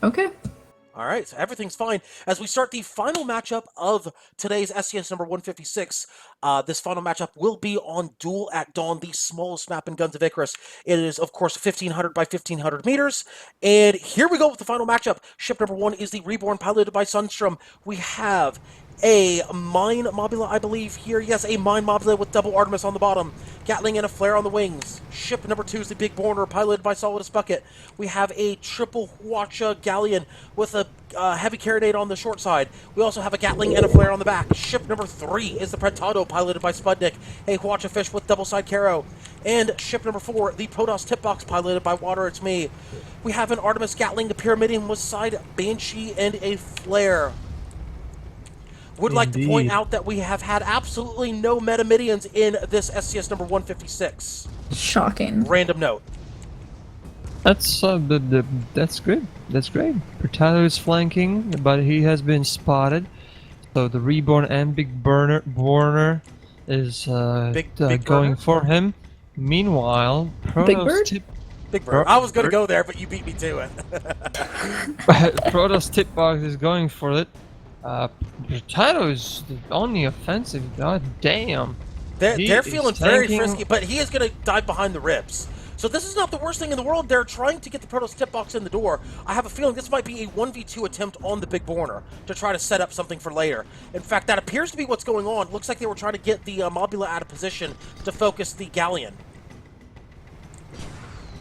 Okay. All right, so everything's fine. As we start the final matchup of today's SCS number 156, this final matchup will be on Duel at Dawn, the smallest map in Guns of Icarus. It is, of course, 1,500 by 1,500 meters. And here we go with the final matchup. Ship number 1 is the Reborn, piloted by Sunstrom. We have a mine mobula, I believe, here. Yes, a mine mobula with double Artemis on the bottom. Gatling and a flare on the wings. Ship number 2 is the Big Borner, piloted by Solidus Bucket. We have a triple Hwacha galleon with a heavy carronade on the short side. We also have a Gatling and a flare on the back. Ship number 3 is the Pretado, piloted by Spudnik, a Hwacha fish with double side caro. And ship number 4, the Protoss tip box, piloted by Water It's Me. We have an Artemis Gatling, the Pyramidion with side Banshee, and a flare. Would like to point out that we have had absolutely no Metamidians in this SCS number 156. Shocking. Random note. That's that's good. That's great. Hurtado is flanking, but he has been spotted. So the Reborn and Big Borner is Big going Burner? for him. Meanwhile, Big Bird? Big Bird. I was going to go there, but you beat me to it. Protoss tip box is going for it. Hurtado is on the offensive. God damn. They're feeling very tanking. frisky, but he is going to dive behind the ribs. So this is not the worst thing in the world. They're trying to get the Protoss tip box in the door. I have a feeling this might be a 1v2 attempt on the Big Borner to try to set up something for later. In fact, that appears to be what's going on. Looks like they were trying to get the Mobula out of position to focus the Galleon.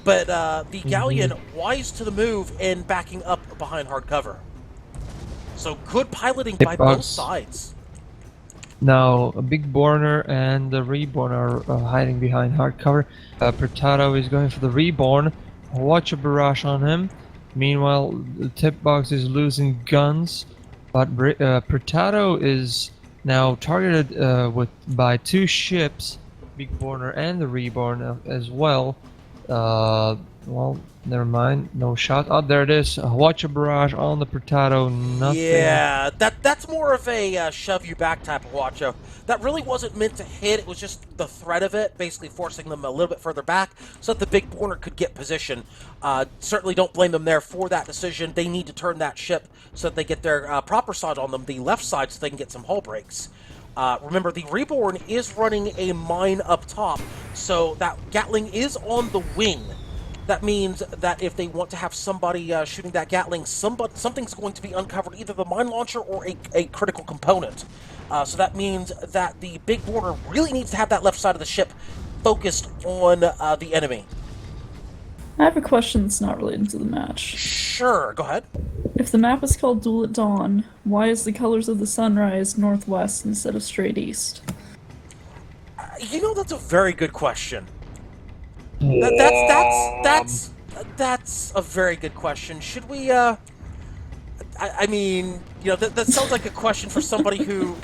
But the Galleon, wise to the move and backing up behind hard cover. So good piloting by both sides. Now, a Big Borner and the Reborn are hiding behind hard cover. Hurtado is going for the Reborn. Watch a barrage on him. Meanwhile, the tip box is losing guns, but Hurtado is now targeted by 2 ships, Big Borner and the Reborn as well. Well, never mind. No shot. Oh, there it is. Watch a barrage on the Hurtado. Nothing. Yeah, that's more of a shove you back type of Hwacha. That really wasn't meant to hit. It was just the threat of it, basically forcing them a little bit further back so that the Big Borner could get position. Certainly don't blame them there for that decision. They need to turn that ship so that they get their proper side on them, the left side, so they can get some hull breaks. Remember, the Reborn is running a mine up top, so that Gatling is on the wing. That means that if they want to have somebody shooting that Gatling, something's going to be uncovered, either the mine launcher or a critical component. So that means that the Big Border really needs to have that left side of the ship focused on the enemy. I have a question that's not related to the match. Sure, go ahead. If the map is called Duel at Dawn, why is the colors of the sunrise northwest instead of straight east? You know, that's a very good question. That's a very good question. Should we, I mean, you know, that sounds like a question for somebody who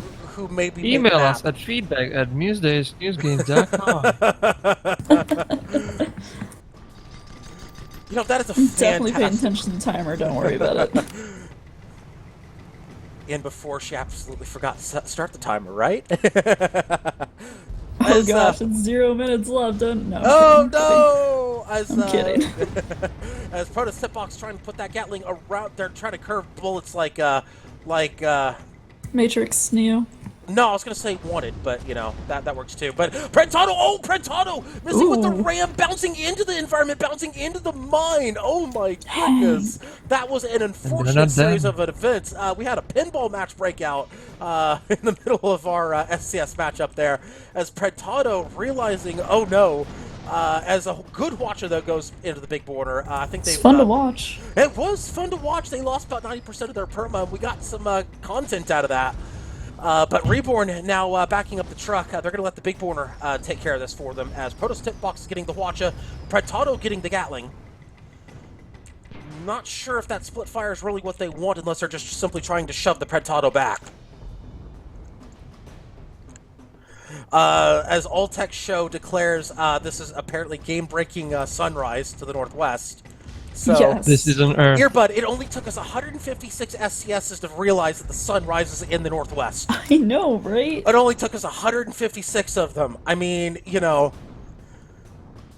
maybe Email us at feedback@musedaysnewsgames.com. You know, that is a Definitely pay fantastic... attention to the timer, don't worry about it. And before she absolutely forgot to start the timer, right? Oh gosh, it's 0 minutes left, don't know. Oh no! I'm kidding. As Protoss tip box trying to put that Gatling around, they're trying to curve bullets like Matrix, Neo. No, I was gonna say wanted, but you know that works too. But Prentado missing with the ram, bouncing into the environment, bouncing into the mine. Oh my goodness, that was an unfortunate series of events. We had a pinball match breakout in the middle of our SCS matchup there, as Prentado realizing, oh no. As a good Hwacha though goes into the Big Border, I think It's fun to watch. It was fun to watch. They lost about 90% of their perma, and we got some content out of that. But Reborn now backing up the truck. They're going to let the Big Borner take care of this for them, as Protoss tip box is getting the Hwacha, Pretado getting the Gatling. Not sure if that split fire is really what they want, unless they're just simply trying to shove the Pretado back. As Alltech Show declares, this is apparently game-breaking sunrise to the northwest. So, yes. This is an Earth. Earbud, it only took us 156 SCSs to realize that the sun rises in the northwest. I know, right? It only took us 156 of them. I mean, you know,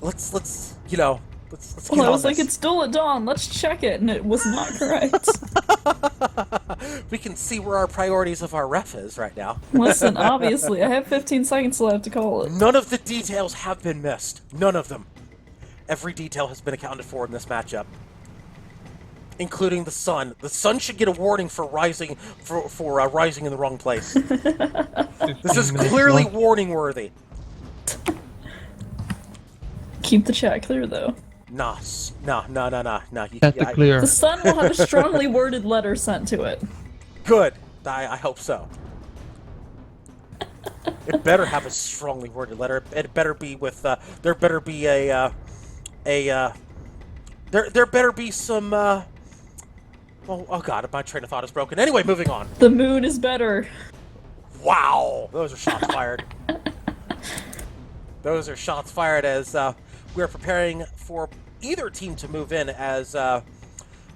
let's you know, Let's Well, get I on was like, this. it's duel at dawn. Let's check it, and it was not correct. We can see where our priorities of our ref is right now. Listen, obviously, I have 15 seconds left to call it. None of the details have been missed. None of them. Every detail has been accounted for in this matchup, including the sun. The sun should get a warning for rising rising in the wrong place. This is 15 minutes clearly left. warning worthy. Keep the chat clear, though. No. Set the clear. The sun will have a strongly worded letter sent to it. Good. I hope so. It better have a strongly worded letter. It better be with. There better be there better be some. Oh God, my train of thought is broken. Anyway, moving on. The moon is better. Wow, those are shots fired. Those are shots fired as we are preparing for either team to move in. As Protoss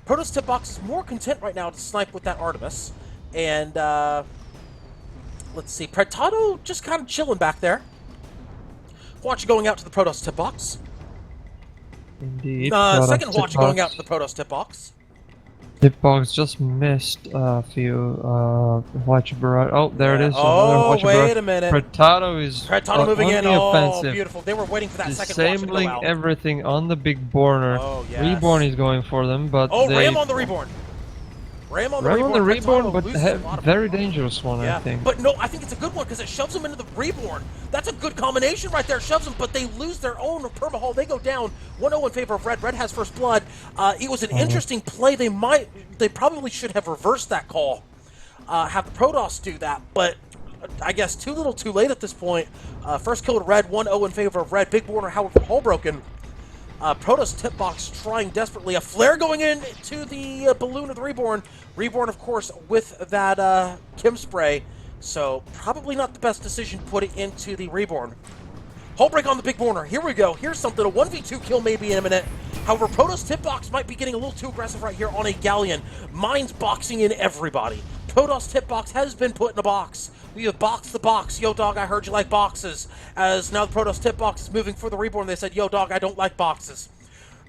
Tipbox is more content right now to snipe with that Artemis, and let's see, Pretado just kind of chilling back there. Watch going out to the Protoss Tipbox. Indeed. Second watch going out to the Protoss Tipbox. Tipbox just missed a few. Watch barrage. Oh, there it is. Oh, Watch wait barrage. a minute. Pretado is Pretado moving on in. the Oh, offensive. beautiful. They were waiting for that second watch to go Disabling out. everything on the big borner. Oh, yes. Reborn is going for them, but Oh, they... Ram on the Reborn. Ram on the Ram Reborn. on the Reborn, Pretado but loses a lot of very power. dangerous one, Yeah, I think. but no, I think it's a good one because it shoves them into the Reborn. That's a good combination right there. Shoves them, but they lose their own permahull. They go down 1-0 in favor of Red. Red has first blood. It was an interesting play. They probably should have reversed that call. Have the Protoss do that, but I guess too little, too late at this point. First kill to Red. 1-0 in favor of Red. Big Borner, however, hull broken. Protoss Tipbox trying desperately. A flare going into the balloon of the Reborn. Reborn, of course, with that Kim spray. So probably not the best decision to put it into the Reborn. Hull break on the Big Borner. Here we go. Here's something. A 1v2 kill may be imminent. However, Protoss Tipbox might be getting a little too aggressive right here on a Galleon. Mines boxing in everybody. Protoss Tipbox has been put in a box. We have boxed the box. Yo, dog, I heard you like boxes. As now the Protoss Tipbox is moving for the Reborn. They said, yo, dog, I don't like boxes.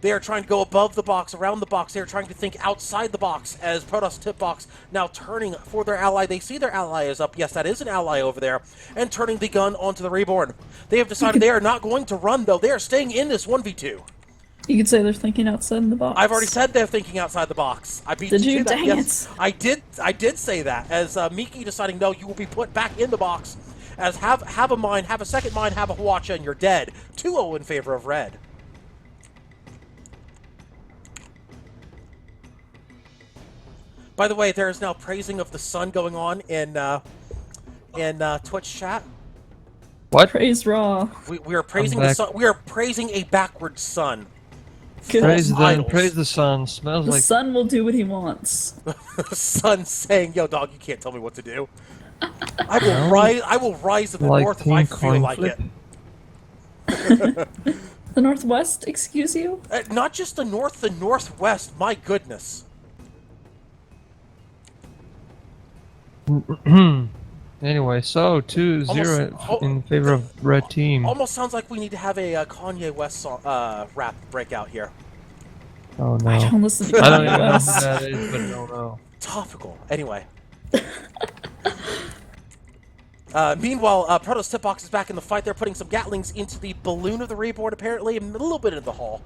They are trying to go above the box, around the box. They are trying to think outside the box as Protoss Tipbox now turning for their ally. They see their ally is up. Yes, that is an ally over there. And turning the gun onto the Reborn. They have decided they are not going to run, though. They are staying in this 1v2. You could say they're thinking outside the box. I've already said they're thinking outside the box. I beat Did you you? to that. Dang Yes, it. I did say that. As Miki deciding, no, you will be put back in the box. As have a mine, have a second mine, have a Hwacha, and you're dead. 2-0 in favor of Red. By the way, there is now praising of the sun going on in Twitch chat. What? Praise Raw. We are praising I'm the back. sun. We are praising a backward sun. Good. Praise the idols. praise the sun. Smells The like sun will do what he wants. Sun saying, "Yo, dog, you can't tell me what to do. I will rise. I will rise to the like north if I Team feel Coin like Flip. it." The Northwest, excuse you? Not just the north, the northwest. My goodness. Anyway, so 2-0 Almost- in favor of red team. Almost sounds like we need to have a Kanye West song, rap breakout here. Oh no. I don't listen to I don't even Kanye know who West. that is, but I don't know. Topical. Anyway. Meanwhile, Protoss Tipbox is back in the fight. They're putting some Gatlings into the balloon of the Reborn, apparently, and a little bit into the hull.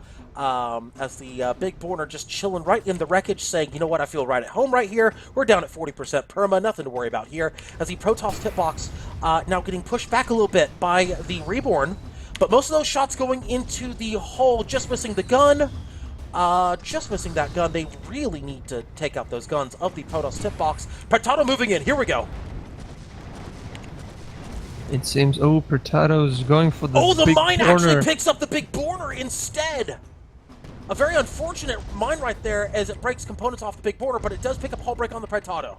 As the Big Borner just chilling right in the wreckage, saying, you know what, I feel right at home right here. We're down at 40% perma, nothing to worry about here. As the Protoss Tipbox now getting pushed back a little bit by the Reborn, but most of those shots going into the hull, just missing the gun. Just missing that gun. They really need to take out those guns of the Protoss Tipbox. Pretado moving in. Here we go. It seems Pretato's going for the Oh, the big mine corner. actually picks up the Big Borner instead. A very unfortunate mine right there as it breaks components off the Big Borner, but it does pick up hull break on the Pretado.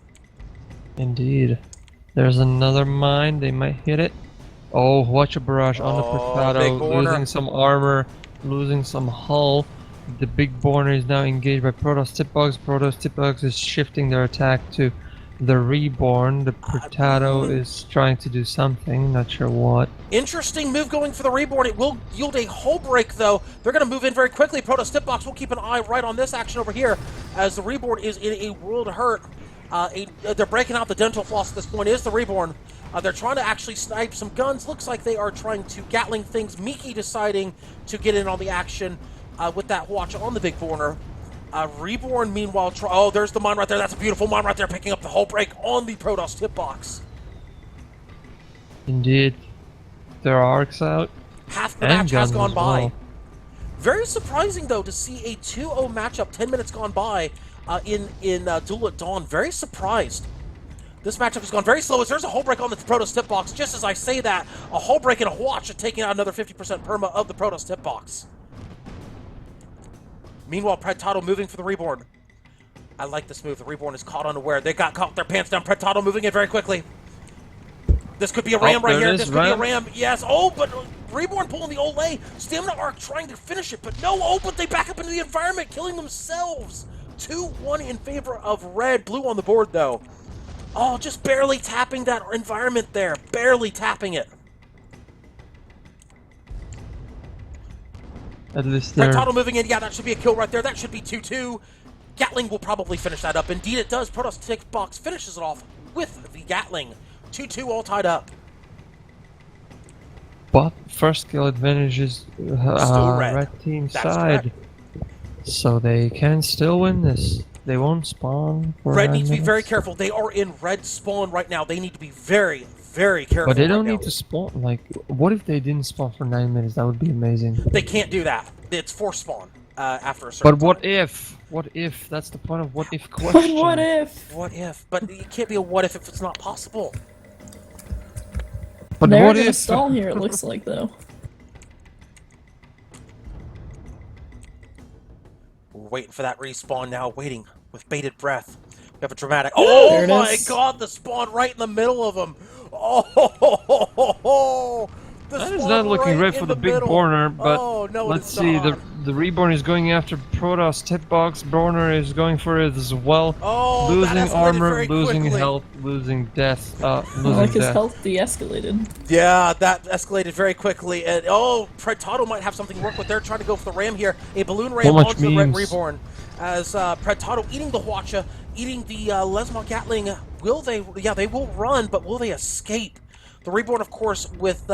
Indeed. There's another mine. They might hit it. Oh, watch a barrage on the Big Pretado. Borner. Losing some armor, losing some hull. The Big Borner is now engaged by Protoss Tipbox. Protoss Tipbox is shifting their attack to the Reborn. The Potato is trying to do something, not sure what. Interesting move going for the Reborn. It will yield a hull break, though. They're going to move in very quickly. Protoss Tipbox will keep an eye right on this action over here, as the Reborn is in a world of hurt. They're breaking out the dental floss at this point. Is the Reborn. They're trying to actually snipe some guns. Looks like they are trying to Gatling things. Miki deciding to get in on the action with that watch on the Big Borner. Reborn, meanwhile, oh, there's the mine right there. That's a beautiful mine right there, picking up the hull break on the Protoss tip box. Indeed. There are arcs out. Half the match has gone by. Well. Very surprising, though, to see a 2-0 matchup 10 minutes gone by in Duel at Dawn. Very surprised. This matchup has gone very slow as there's a hull break on the Protoss tip box. Just as I say that, a hull break and a watch are taking out another 50% perma of the Protoss tip box. Meanwhile, Predtato moving for the Reborn. I like this move. The Reborn is caught unaware. They got caught with their pants down. Predtato moving in very quickly. This could be a ram right here. This could be a ram. Yes. Oh, but Reborn pulling the Olay. Stamina Arc trying to finish it, but no. Oh, but they back up into the environment, killing themselves. 2-1 in favor of Red. Blue on the board, though. Oh, just barely tapping that environment there. Barely tapping it. At least they're... Predtato moving in. Yeah, that should be a kill right there. That should be 2-2. Gatling will probably finish that up. Indeed, it does. Protoss tick box finishes it off with the Gatling. 2-2 all tied up. But first kill advantage is Still red team's That's side. correct. So they can still win this. They won't spawn for Red 9 needs to be minutes. very careful. They are in red spawn right now. They need to be very, very careful. But they don't right need now. to spawn. Like, what if they didn't spawn for 9 minutes? That would be amazing. They can't do that. It's forced spawn after a certain But what time. if? What if? That's the point of what if question. But what if? What if? But it can't be a what if it's not possible. But They're what gonna if? stall here, it looks like, though. We're waiting for that respawn now, waiting with bated breath. We have a dramatic. There Oh it my is. god, the spawn right in the middle of them. Oh, the That is spawn not looking right great in for the big middle. Borner, but Oh, no, let's it's see. not. The Reborn is going after Protoss tip box. Borner is going for it as well. Oh, that losing escalated armor, very losing quickly. health, losing death. Losing Like his death. health de-escalated. Yeah, that escalated very quickly. And oh, Predtato might have something to work with. They're trying to go for the ram here. A balloon ram So much onto the Red memes. Reborn. As Predtato eating the Hwacha, eating the Lesmont Gatling. Will they? Yeah, they will run, but will they escape? The Reborn, of course, with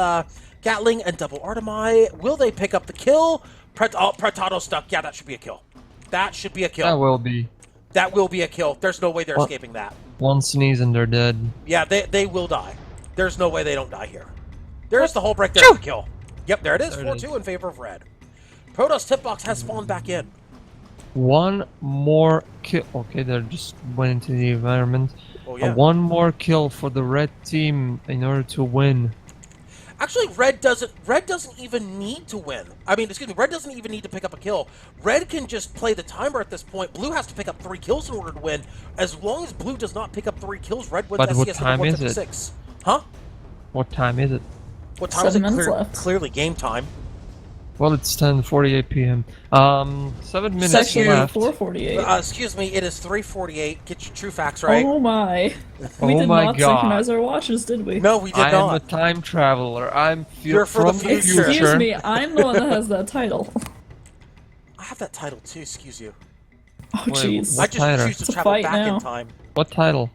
Gatling and double Artemai. Will they pick up the kill? Predtato stuck. Yeah, that should be a kill. That should be a kill. That will be. That will be a kill. There's no way they're What? escaping that. One sneeze and they're dead. Yeah, they will die. There's no way they don't die here. There's the whole break. There's the kill. Yep, there it is. There it 4-2 in favor of Red. Protoss Tipbox has spawned back in. One more kill. Okay, they just went into the environment. Oh yeah. One more kill for the red team in order to win. Actually, Red doesn't even need to win. I mean, excuse me, Red doesn't even need to pick up a kill. Red can just play the timer at this point. Blue has to pick up 3 kills in order to win. As long as Blue does not pick up 3 kills, Red wins But what SCS time number is it? 156. Huh? What time is it? What time is 7 it? minutes left. Clearly game time. Well, it's 10:48 p.m. 7 minutes It's actually left. 4:48. Excuse me, it is 3:48. Get your true facts right. Oh my. We Oh did my not God. synchronize our watches, did we? No, we did I am a not. time traveler. You're for the from future. Excuse me, I'm the one that has that title. I have that title too, excuse you. Oh Wait, jeez. what I just title? choose to It's a travel fight back now. in time. What title?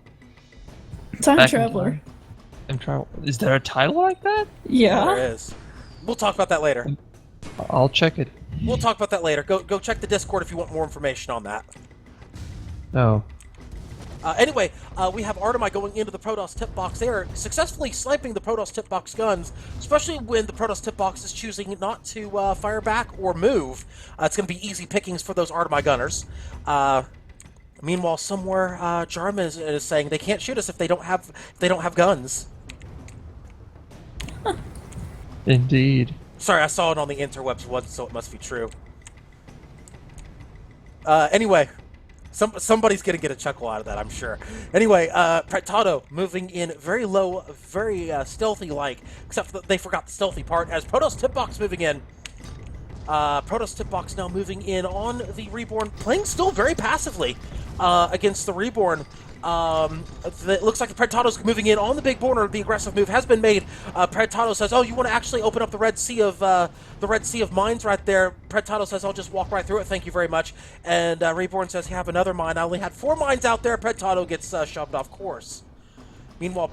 Time Back in traveler. time? Time travel. Is there a title like that? Yeah. There is. We'll talk about that later. I'll check it. We'll talk about that later. Go check the Discord if you want more information on that. No. Anyway, we have Artemai going into the Protoss tip box. They are successfully sniping the Protoss tip box guns, especially when the Protoss tip box is choosing not to fire back or move. It's going to be easy pickings for those Artemai gunners. Meanwhile, somewhere Jarman is saying they can't shoot us if they don't have guns. Indeed. Sorry, I saw it on the interwebs once, so it must be true. Anyway, somebody's gonna get a chuckle out of that, I'm sure. Anyway, Predtato moving in very low, very stealthy-like, except for they forgot the stealthy part, as Protoss Tipbox moving in. Protoss Tipbox now moving in on the Reborn, playing still very passively against the Reborn. It looks like the Predato's moving in on the big border. The aggressive move has been made. Predato says, "Oh, you want to actually open up the Red Sea of mines right there?" Predato says, "I'll just walk right through it. Thank you very much." And Reborn says, "You have another mine. I only had 4 mines out there." Predato gets shoved off course. Meanwhile,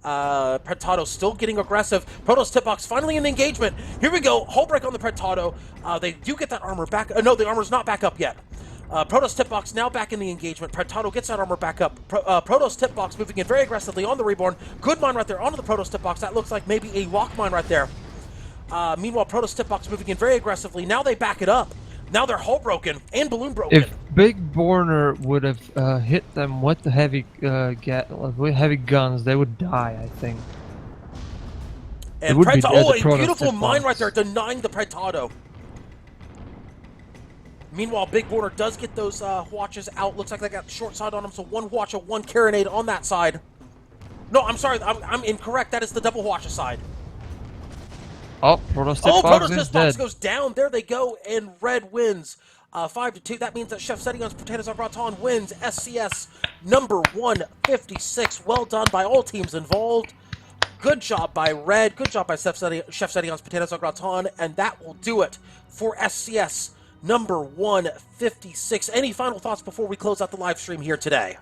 Predato's still getting aggressive. Protoss tip box finally in the engagement. Here we go. Hull break on the Predato. They do get that armor back. No, the armor's not back up yet. Protoss tip box now back in the engagement. Predato gets that armor back up. Protoss tip box moving in very aggressively on the Reborn. Good mine right there onto the Protoss tip box. That looks like maybe a lock mine right there. Meanwhile, Protoss tip box moving in very aggressively. Now they back it up. Now they're hull broken and balloon broken. If Big Borner would have hit them with the heavy guns, they would die, I think. And a beautiful mine right there denying the Predato. Meanwhile, Big Border does get those watches out. Looks like they got short side on them, so 1 watcher, 1 carronade on that side. No, I'm sorry, I'm incorrect. That is the double watcher side. Oh, Protoss Box goes down. There they go, and Red wins 5-2. That means that Chef Xedion's Potatoes au gratin wins SCS number 156. Well done by all teams involved. Good job by Red. Good job by Chef Xedion's Potatoes au gratin, and that will do it for SCS number 156. Any final thoughts before we close out the live stream here today?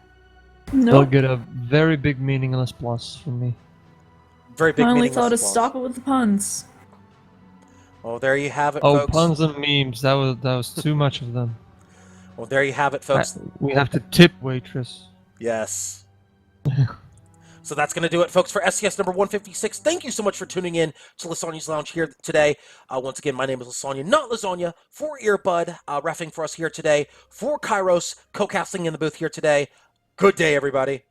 No. They'll get a very big meaningless plus from me. Very big. I only meaningless thought to applause. stop it with the puns. Well, there you have it, Oh, folks. puns and memes. That was too much of them. Well, there you have it, folks. We have to tip waitress. Yes. So that's going to do it, folks, for SCS number 156. Thank you so much for tuning in to Lysanya's Lounge here today. Once again, my name is Lysanya, not Lasagna, for Earbud, reffing for us here today, for Kairos, co-casting in the booth here today. Good day, everybody.